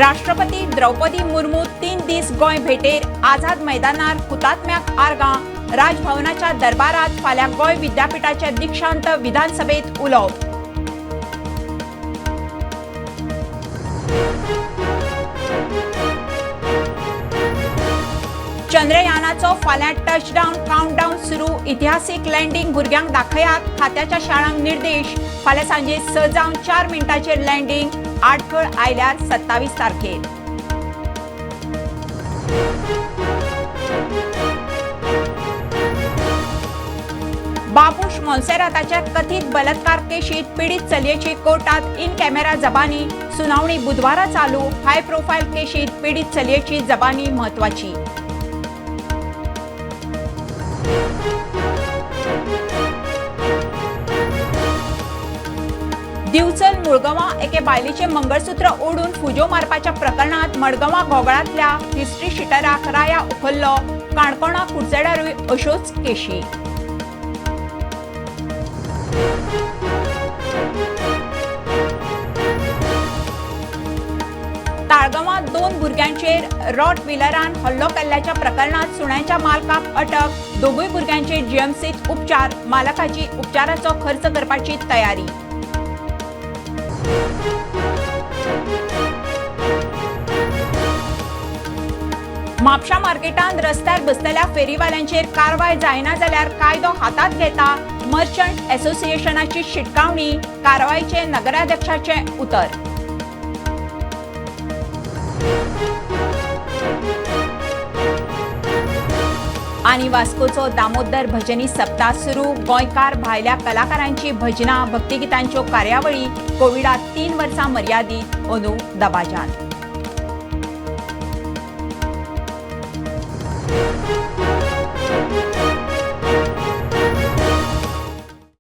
राष्ट्रपती द्रौपदी मुर्मू 3 दीस गोंय भेटेर आझाद मैदानार हुतात्म्याक आर्गां राजभवनाच्या दरबारात फाल्यां गोंय विद्यापीठाचे दीक्षांत विधानसभेत उलोवप। चंद्रयानाचो फाल्यां टचडाउन काउंटडाउन सुरू। इतिहासीक लँडिंग भुरग्यांक दाखयात। खात्याच्या शाळांक निर्देश। फाल्यां सांजे 6:04 मिनटांचेर लँडिंग। आडखळ आयल्यार 27 तारखेर। बाबूश मोन्सेराताच्या कथित बलात्कार केशीत पीडित चलयेची कोर्टात इन कॅमेरा जबानी। सुनावणी बुधवारा चालू। हाय प्रोफायल केशीत पीडित चलयेची जबानी म्हत्वाची। दिवचल मुळगांवां एके बायलेचे मंगळसूत्र ओडून फुजो मारपाच्या प्रकरणात मडगांवां गोगळांतल्या हिस्ट्री शिटराक राया उखल्लो। काणकोणा कुडचड्यारूय अश्योच केशी। ताळगांवां 2 भुरग्यांचेर रॉटव्हिलरान हल्लो केल्ल्याच्या प्रकरणात सुण्याच्या मालकाक अटक। दोगूय भुरग्यांचेर जीएमसीत उपचार। मालकाची उपचाराचो खर्च करपाची तयारी। म्हापशा मार्केटांत रस्त्यार बसलेल्या फेरीवाल्यांचेर कारवाय जायना जाल्यार कायदो हातात घेता मर्चंट असोसिएशनाची शिटकावणी। कारवायेचे नगराध्यक्षाचे उतर। आनी वास्कोचो दामोदर भजनी सप्ताह सुरू। गोंयकार भायल्या कलाकारांची भजनां भक्तिगितांच्यो कार्यावळी। कोविडात 3 वर्सां मर्यादीत। अंदू दबाजान।